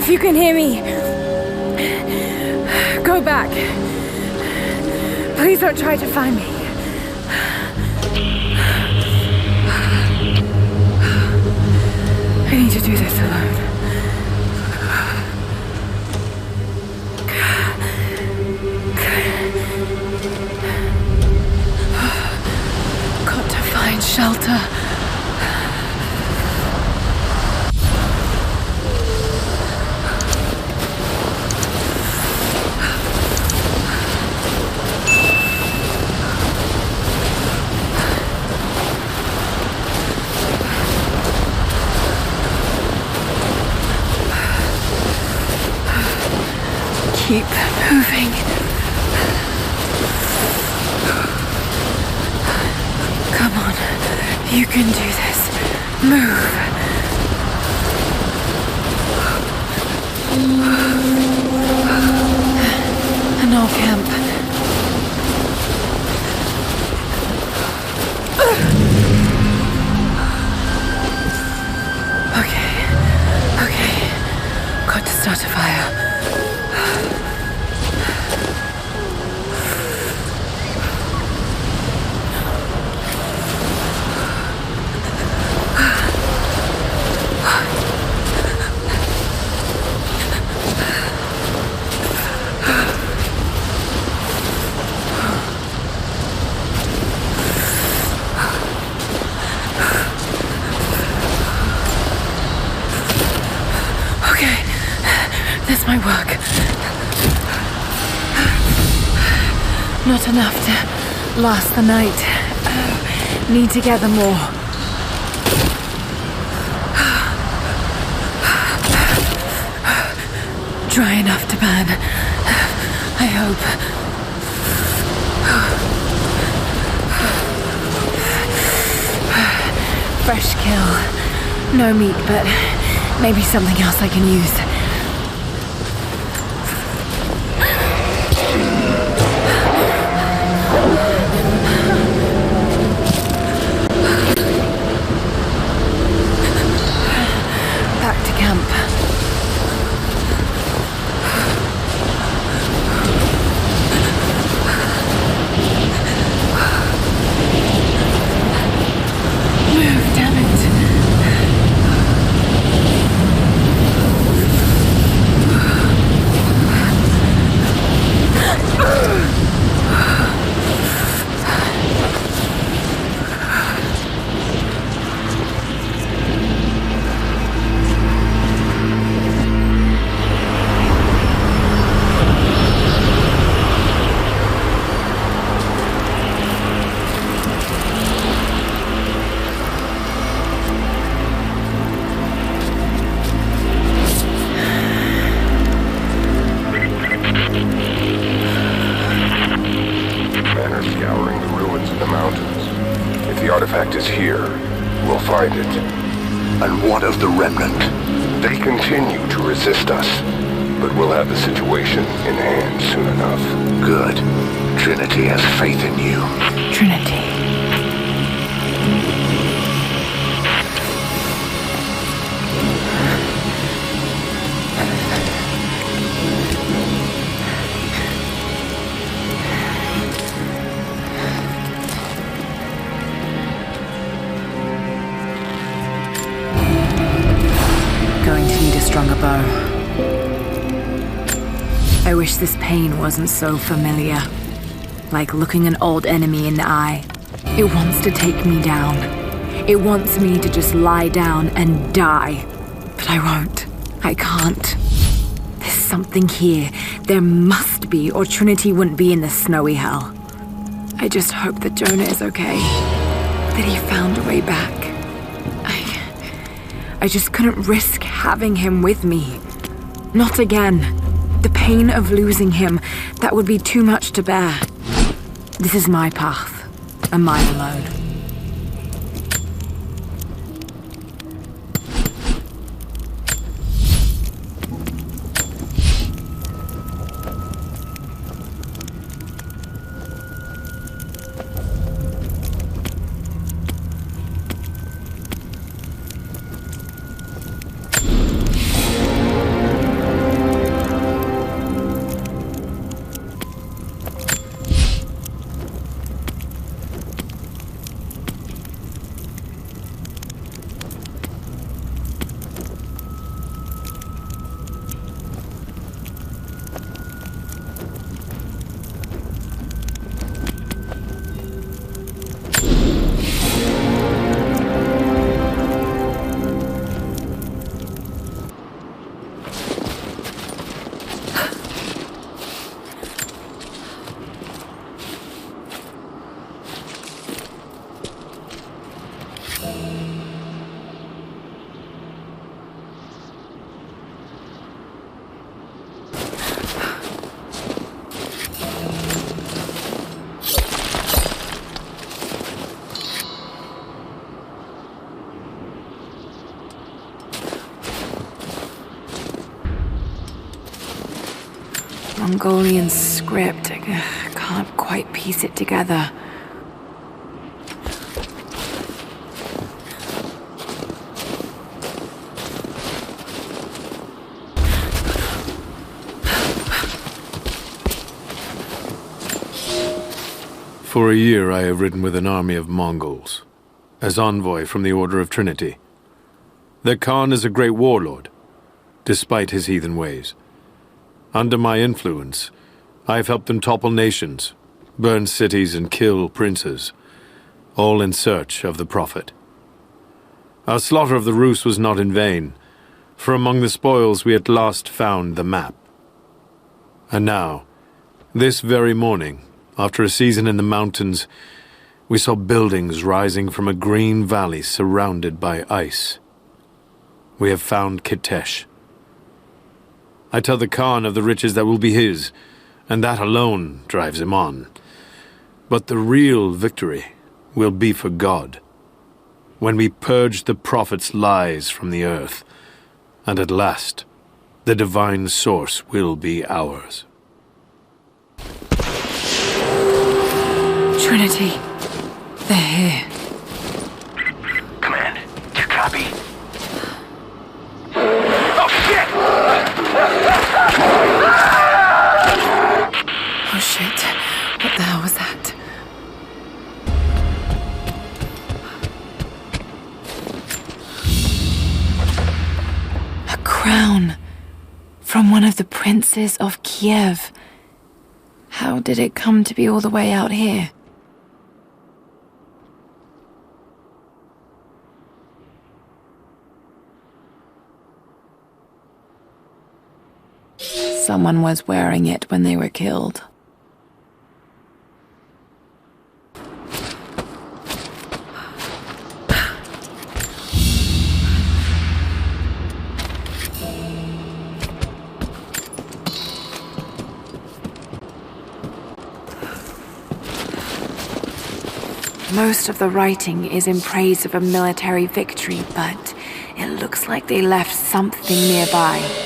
If you can hear me, go back. Please don't try to find me. I need to do this alone. Got to find shelter. Keep moving. Come on, you can do this. Move. An old camp. Okay. Got to start a fire. My work. Not enough to last the night. Need to gather more. Dry enough to burn. I hope. Fresh kill. No meat, but maybe something else I can use. Is here. We'll find it. And what of the remnant? They continue to resist us, but we'll have the situation in hand soon enough. Good. Trinity has faith in you. Trinity. Stronger bow. I wish this pain wasn't so familiar. Like looking an old enemy in the eye. It wants to take me down. It wants me to just lie down and die. But I won't. I can't. There's something here. There must be, or Trinity wouldn't be in this snowy hell. I just hope that Jonah is okay. That he found a way back. I just couldn't risk having him with me. Not again. The pain of losing him, that would be too much to bear. This is my path, and mine alone. Mongolian script. I can't quite piece it together. For a year I have ridden with an army of Mongols, as envoy from the Order of Trinity. Their Khan is a great warlord, despite his heathen ways. Under my influence, I have helped them topple nations, burn cities and kill princes, all in search of the Prophet. Our slaughter of the Rus was not in vain, for among the spoils we at last found the map. And now, this very morning, after a season in the mountains, we saw buildings rising from a green valley surrounded by ice. We have found Kitesh. I tell the Khan of the riches that will be his, and that alone drives him on. But the real victory will be for God, when we purge the Prophet's lies from the earth, and at last, the divine source will be ours. Trinity, they're here. Command, do you copy? Oh, shit! Oh shit, what the hell was that? A crown from one of the princes of Kiev. How did it come to be all the way out here? Someone was wearing it when they were killed. Most of the writing is in praise of a military victory, but it looks like they left something nearby.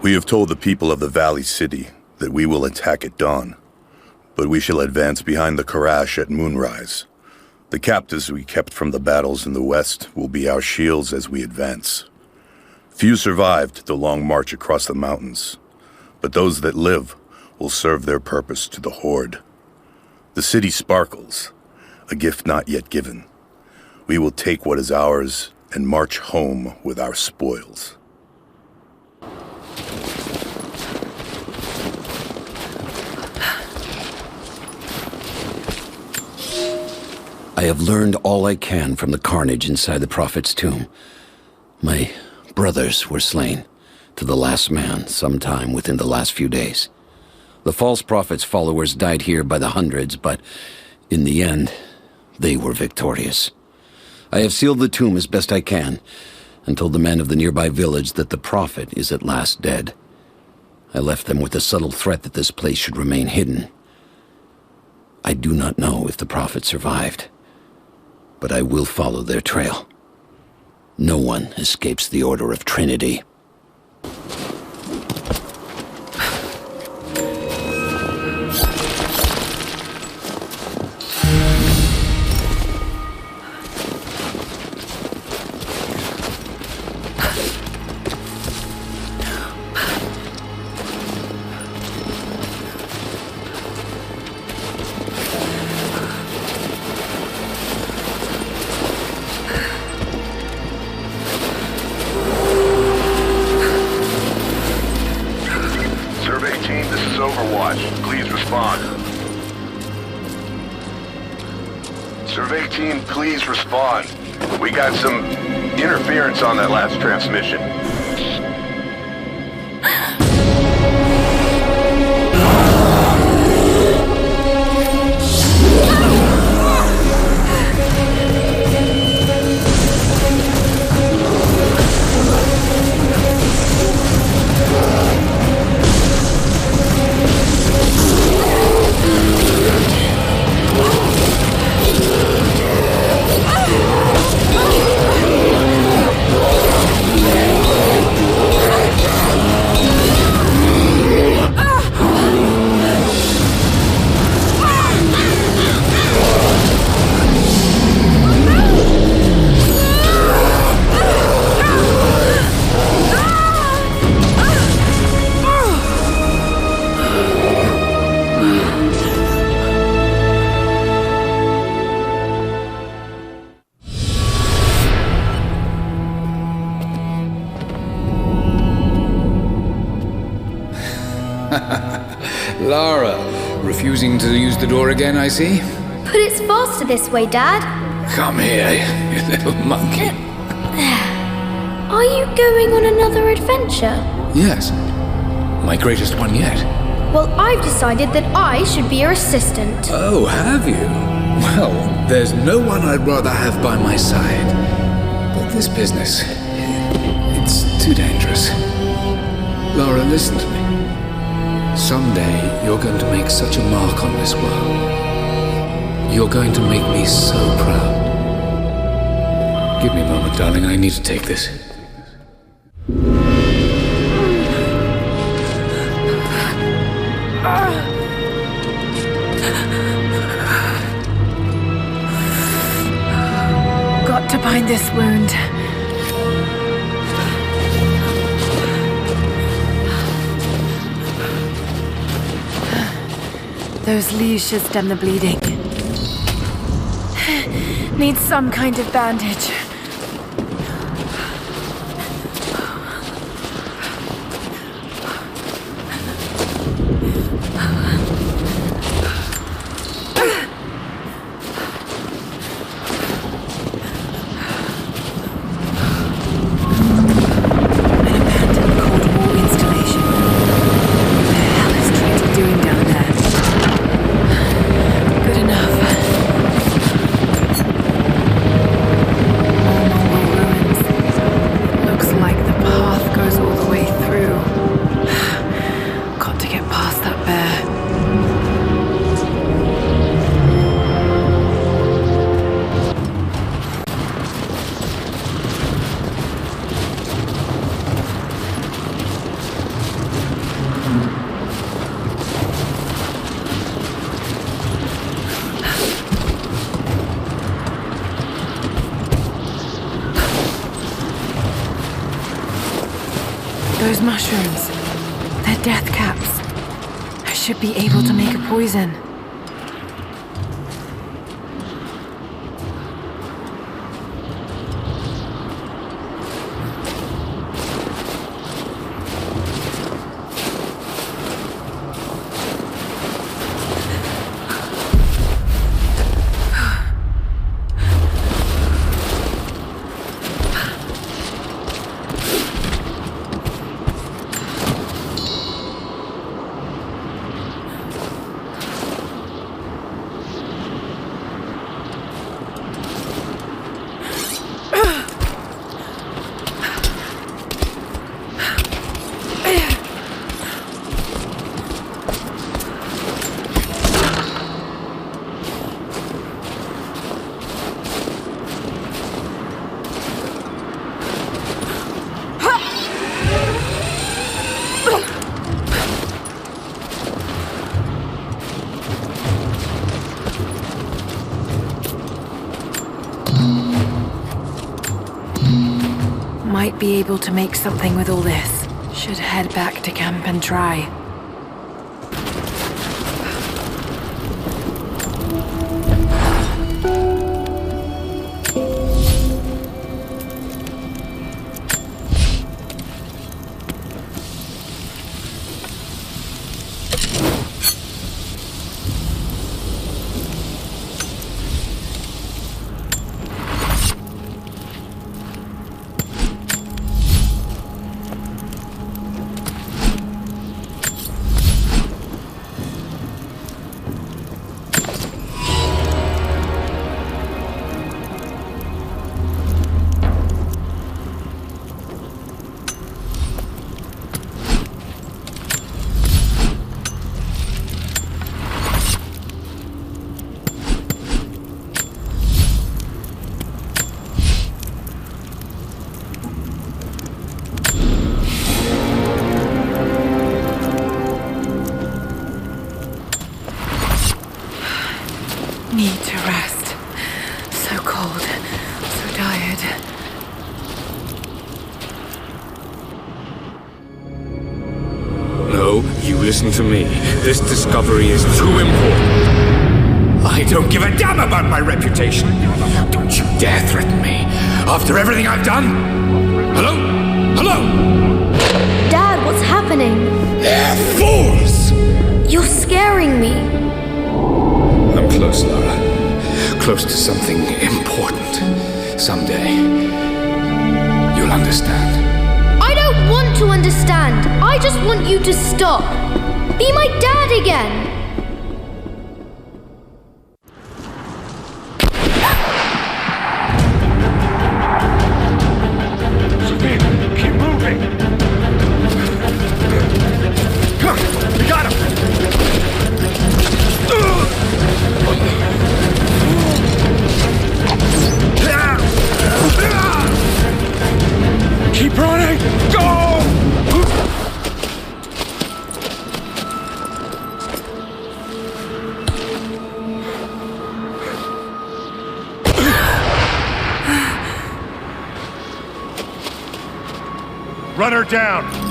We have told the people of the Valley City that we will attack at dawn, but we shall advance behind the Karash at moonrise. The captives we kept from the battles in the west will be our shields as we advance. Few survived the long march across the mountains, but those that live will serve their purpose to the Horde. The city sparkles, a gift not yet given. We will take what is ours and march home with our spoils. I have learned all I can from the carnage inside the Prophet's tomb. My brothers were slain, to the last man, sometime within the last few days. The false Prophet's followers died here by the hundreds, but in the end, they were victorious. I have sealed the tomb as best I can, and told the men of the nearby village that the Prophet is at last dead. I left them with the subtle threat that this place should remain hidden. I do not know if the Prophet survived, but I will follow their trail. No one escapes the Order of Trinity. Survey team, please respond. We got some interference on that last transmission. Lara, refusing to use the door again, I see? But it's faster this way, Dad. Come here, you little monkey. Are you going on another adventure? Yes, my greatest one yet. Well, I've decided that I should be your assistant. Oh, have you? Well, there's no one I'd rather have by my side. But this business, it's too dangerous. Lara, listen to me. Someday, you're going to make such a mark on this world. You're going to make me so proud. Give me a moment, darling. I need to take this. Got to bind this wound. Those leaves should stem the bleeding. Need some kind of bandage. Those mushrooms, they're death caps. I should be able to make a poison. Might be able to make something with all this. Should head back to camp and try. Need to rest. So cold, so tired. No, you listen to me. This discovery is too important. I don't give a damn about my reputation. Don't you dare threaten me. After everything I've done? Hello? Hello? Dad, what's happening? They're fools! close to something important. Someday, you'll understand. I don't want to understand. I just want you to stop. Be my dad again. Keep moving! We got him! Keep running! Go! Run her down!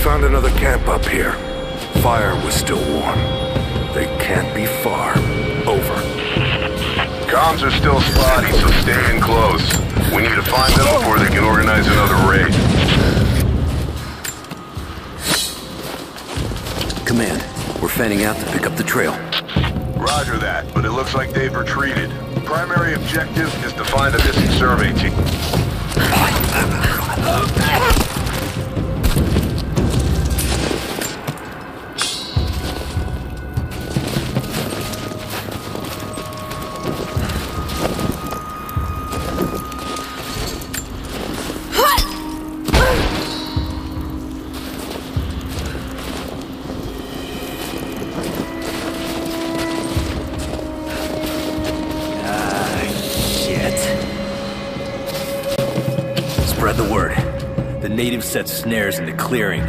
Found another camp up here. Fire was still warm. They can't be far. Over. Comms are still spotty, so stay in close. We need to find them before they can organize another raid. Command, we're fanning out to pick up the trail. Roger that, but it looks like they've retreated. Primary objective is to find a missing survey team. Spread the word. The natives set snares in the clearing.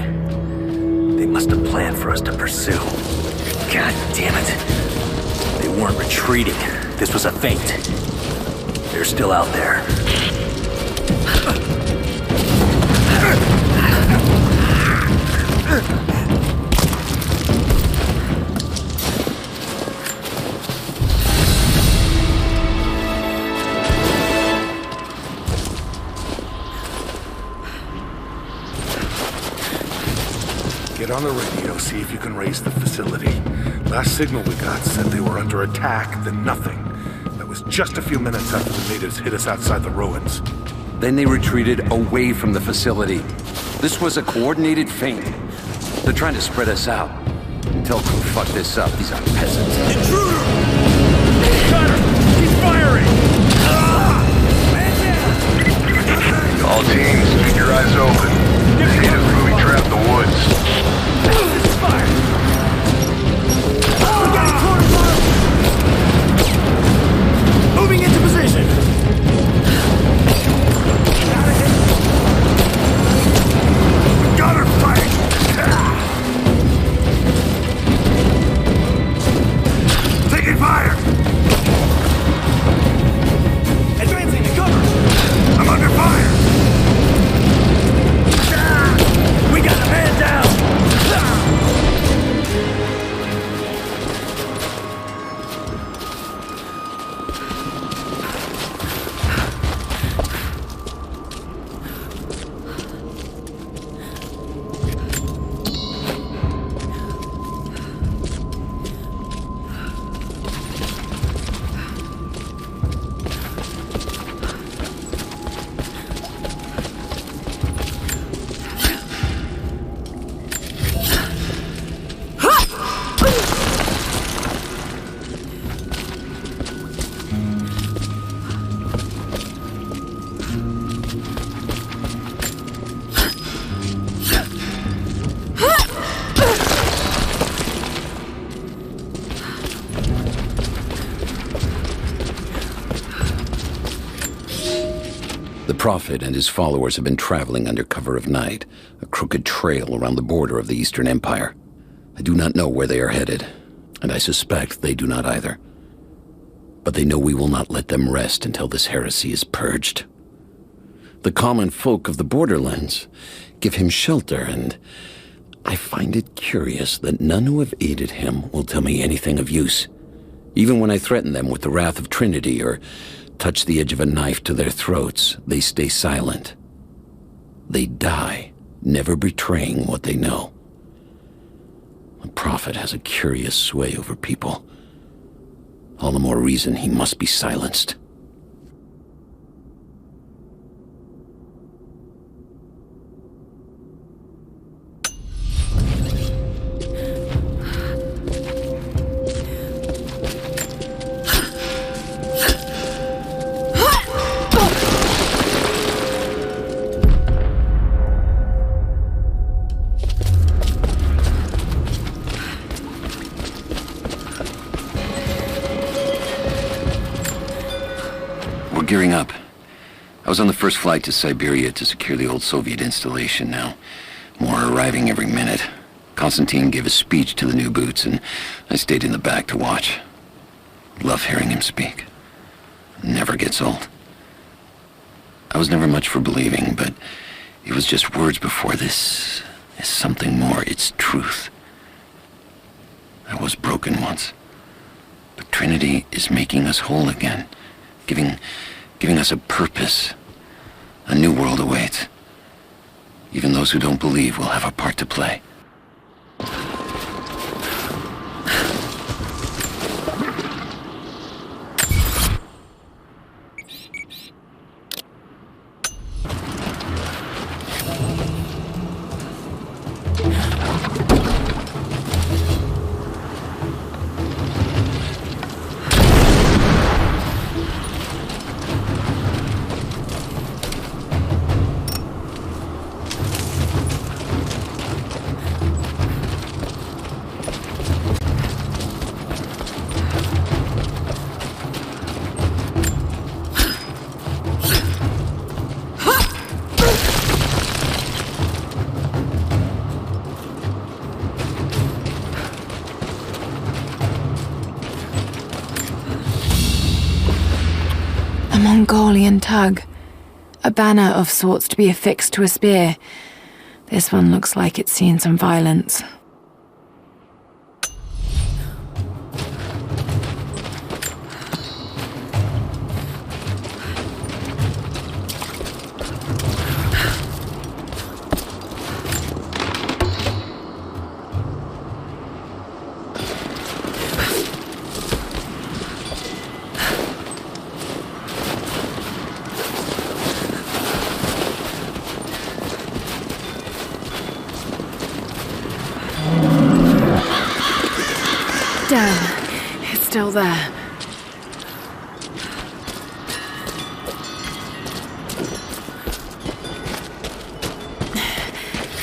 They must have planned for us to pursue. God damn it. They weren't retreating. This was a feint. They're still out there. Get on the radio, see if you can raise the facility. Last signal we got said they were under attack, then nothing. That was just a few minutes after the natives hit us outside the ruins. Then they retreated away from the facility. This was a coordinated feint. They're trying to spread us out. Tell them to fuck this up. These are peasants. Intruder! Got her! Keep firing! All teams, keep your eyes open. Natives moving trap the woods. Fire! We're getting corner fire! Moving into position! Got her fight! Taking fire! Advancing to cover! I'm under fire! We got a man down! The Prophet and his followers have been traveling under cover of night, a crooked trail around the border of the Eastern Empire. I do not know where they are headed, and I suspect they do not either. But they know we will not let them rest until this heresy is purged. The common folk of the borderlands give him shelter, and I find it curious that none who have aided him will tell me anything of use. Even when I threaten them with the wrath of Trinity or touch the edge of a knife to their throats, they stay silent. They die, never betraying what they know. The Prophet has a curious sway over people. All the more reason he must be silenced. Gearing up. I was on the first flight to Siberia to secure the old Soviet installation now. More are arriving every minute. Konstantin gave a speech to the new boots, and I stayed in the back to watch. Love hearing him speak. Never gets old. I was never much for believing, but it was just words before. This is something more. It's truth. I was broken once, but Trinity is making us whole again, giving us a purpose. A new world awaits. Even those who don't believe will have a part to play. Mongolian tug. A banner of sorts to be affixed to a spear. This one looks like it's seen some violence. Damn, it's still there.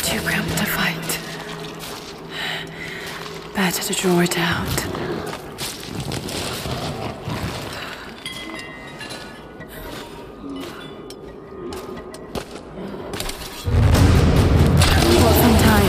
Too cramped to fight. Better to draw it out. What's on time?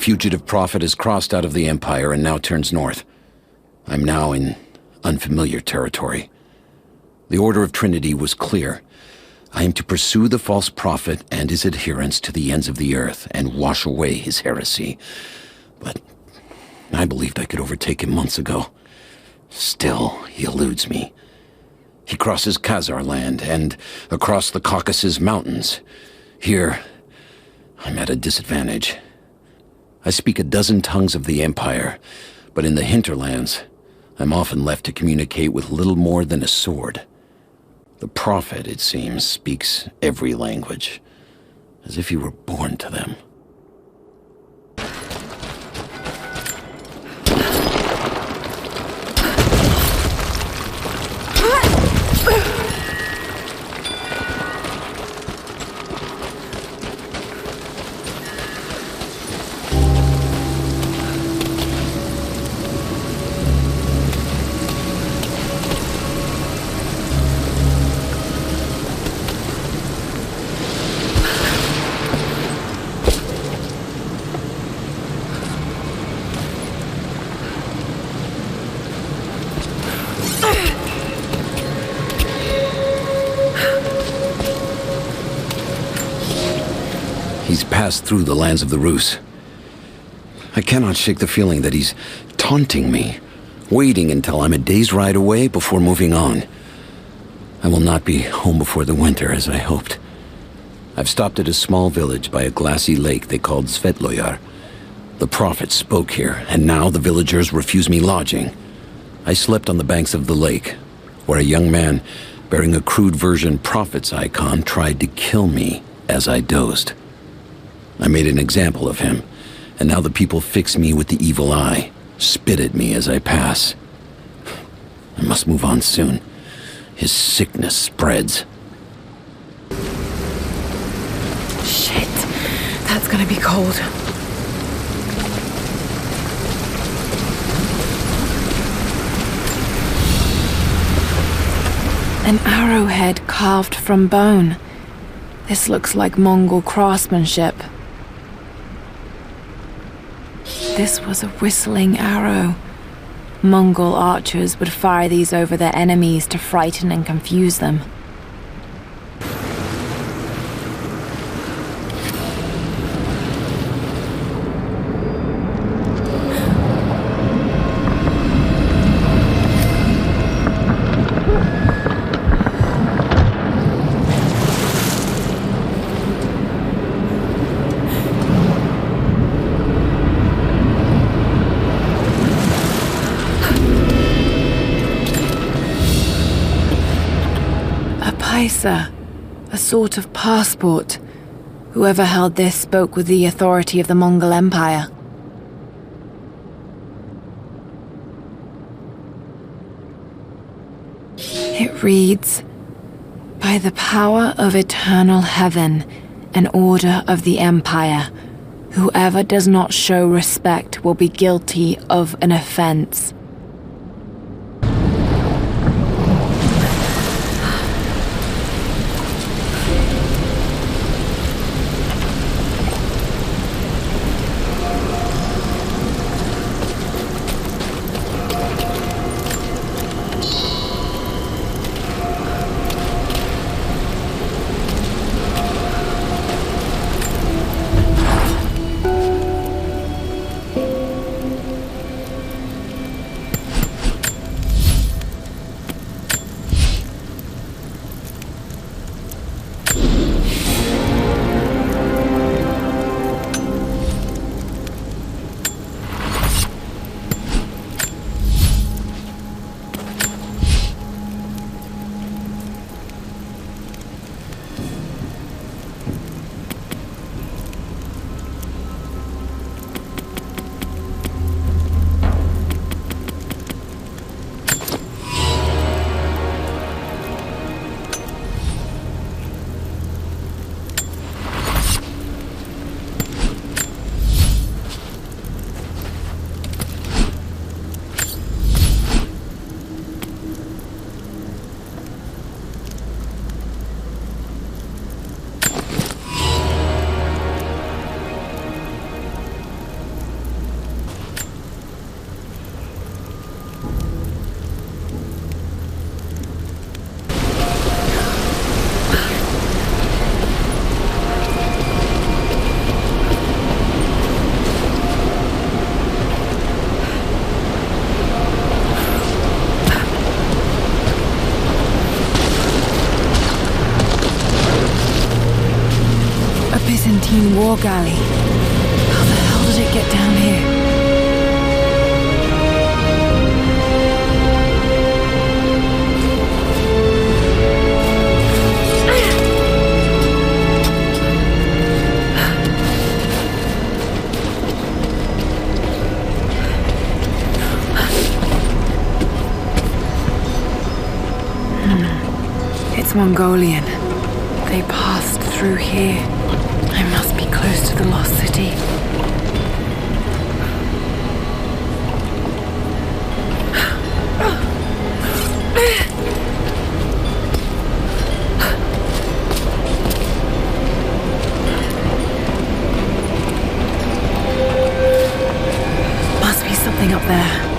fugitive prophet has crossed out of the Empire and now turns north. I'm now in unfamiliar territory. The Order of Trinity was clear. I am to pursue the false prophet and his adherents to the ends of the earth and wash away his heresy. But I believed I could overtake him months ago. Still, he eludes me. He crosses Khazar land and across the Caucasus Mountains. Here, I'm at a disadvantage. I speak a dozen tongues of the Empire, but in the hinterlands, I'm often left to communicate with little more than a sword. The prophet, it seems, speaks every language, as if he were born to them. He's passed through the lands of the Rus. I cannot shake the feeling that he's taunting me, waiting until I'm a day's ride away before moving on. I will not be home before the winter, as I hoped. I've stopped at a small village by a glassy lake they called Svetloyar. The prophet spoke here, and now the villagers refuse me lodging. I slept on the banks of the lake, where a young man bearing a crude version prophet's icon tried to kill me as I dozed. I made an example of him, and now the people fix me with the evil eye, spit at me as I pass. I must move on soon. His sickness spreads. Shit, that's gonna be cold. An arrowhead carved from bone. This looks like Mongol craftsmanship. This was a whistling arrow. Mongol archers would fire these over their enemies to frighten and confuse them. A sort of passport. Whoever held this spoke with the authority of the Mongol Empire. It reads, "By the power of eternal heaven, an order of the Empire, whoever does not show respect will be guilty of an offense." functioning war galley. How the hell did it get down here? It's Mongolian. They passed through here. I must be close to the lost city. Must be something up there.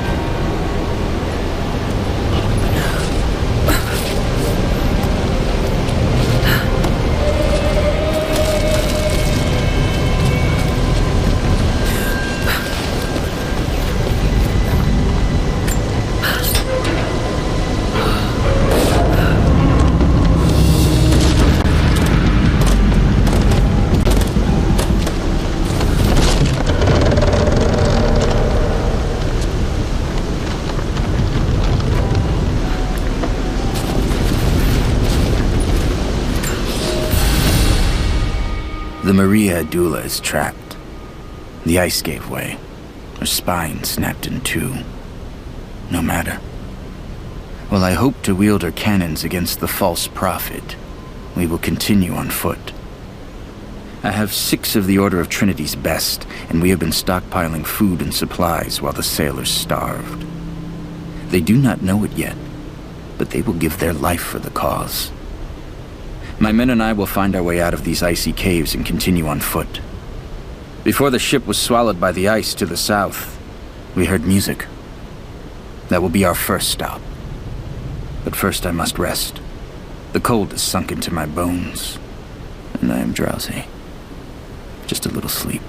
The Maria Adula is trapped. The ice gave way. Her spine snapped in two. No matter. While I hope to wield her cannons against the false prophet, we will continue on foot. I have 6 of the Order of Trinity's best, and we have been stockpiling food and supplies while the sailors starved. They do not know it yet, but they will give their life for the cause. My men and I will find our way out of these icy caves and continue on foot. Before the ship was swallowed by the ice to the south, we heard music. That will be our first stop. But first I must rest. The cold has sunk into my bones, and I am drowsy. Just a little sleep.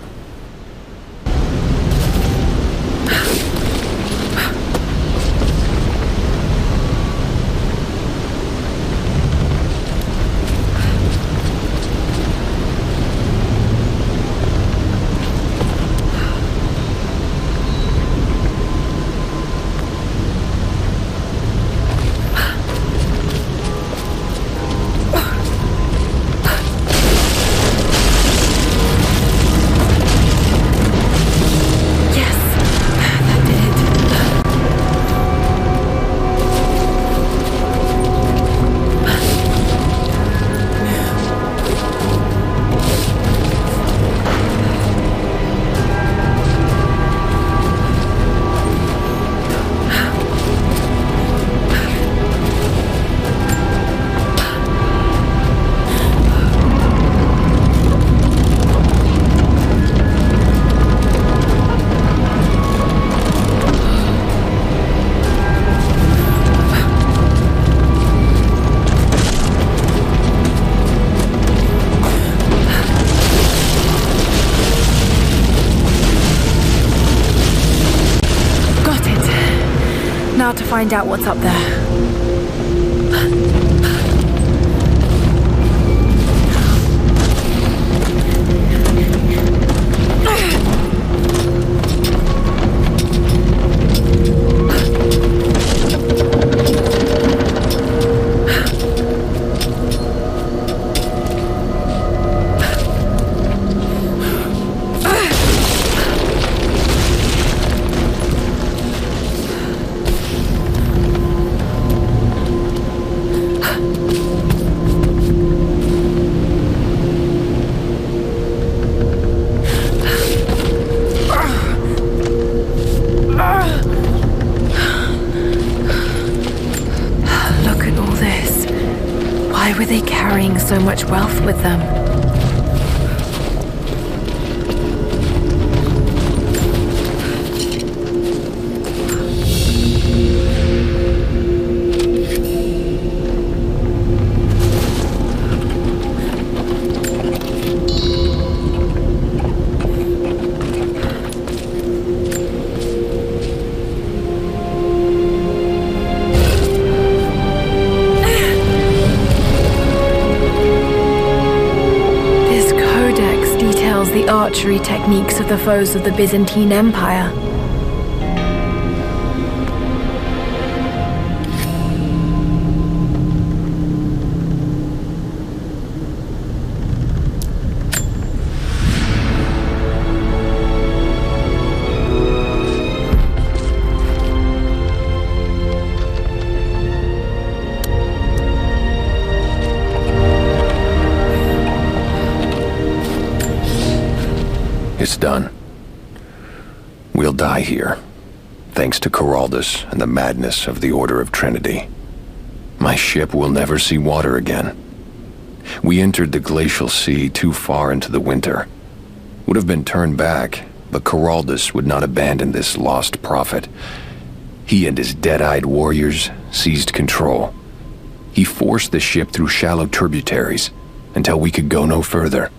Now to find out what's up there. Why were they carrying so much wealth with them? archery techniques of the foes of the Byzantine Empire. It's done. We'll die here, thanks to Coraldus and the madness of the Order of Trinity. My ship will never see water again. We entered the glacial sea too far into the winter. Would have been turned back, but Coraldus would not abandon this lost prophet. He and his dead-eyed warriors seized control. He forced the ship through shallow tributaries until we could go no further.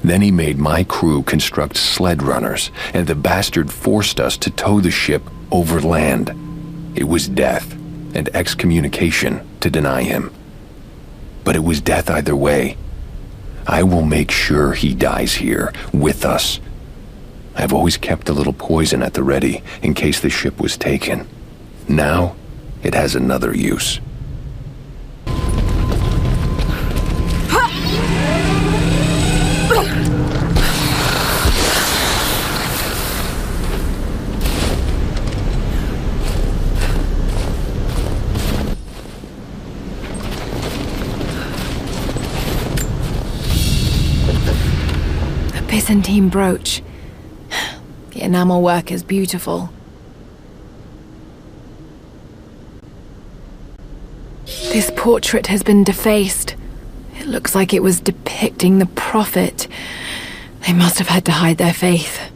Then he made my crew construct sled runners, and the bastard forced us to tow the ship over land. It was death and excommunication to deny him. But it was death either way. I will make sure he dies here, with us. I've always kept a little poison at the ready, in case the ship was taken. Now, it has another use. Byzantine brooch. The enamel work is beautiful. This portrait has been defaced. It looks like it was depicting the prophet. They must have had to hide their faith.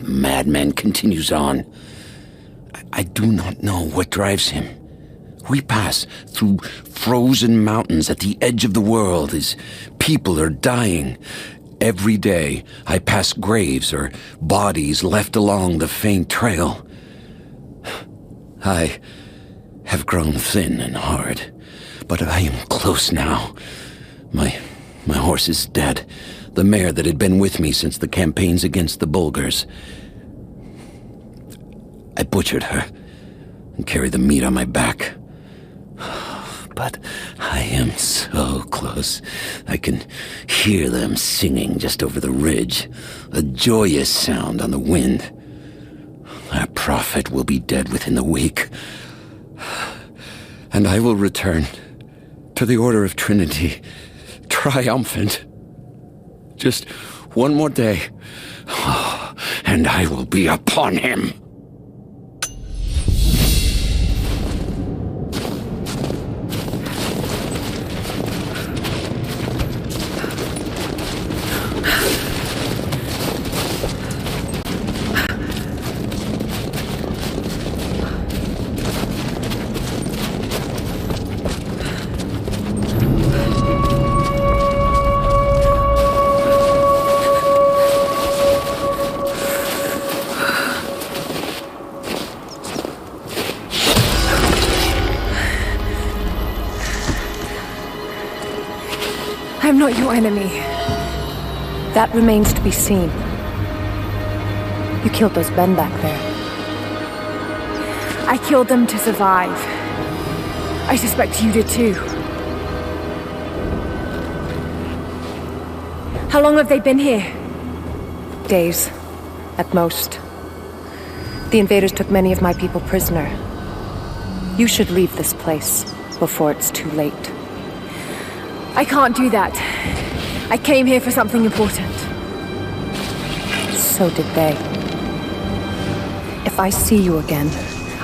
Madman continues on. I do not know what drives him. We pass through frozen mountains at the edge of the world as people are dying. Every day, I pass graves or bodies left along the faint trail. I have grown thin and hard, but I am close now. My horse is dead. The mare that had been with me since the campaigns against the Bulgars. I butchered her and carried the meat on my back. But I am so close. I can hear them singing just over the ridge, a joyous sound on the wind. Our prophet will be dead within the week, and I will return to the Order of Trinity, triumphant. Just one more day, and I will be upon him. I'm not your enemy. That remains to be seen. You killed those men back there. I killed them to survive. I suspect you did too. How long have they been here? Days, at most. The invaders took many of my people prisoner. You should leave this place before it's too late. I can't do that. I came here for something important. So did they. If I see you again,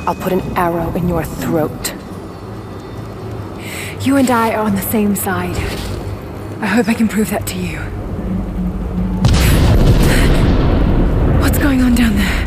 I'll put an arrow in your throat. You and I are on the same side. I hope I can prove that to you. What's going on down there?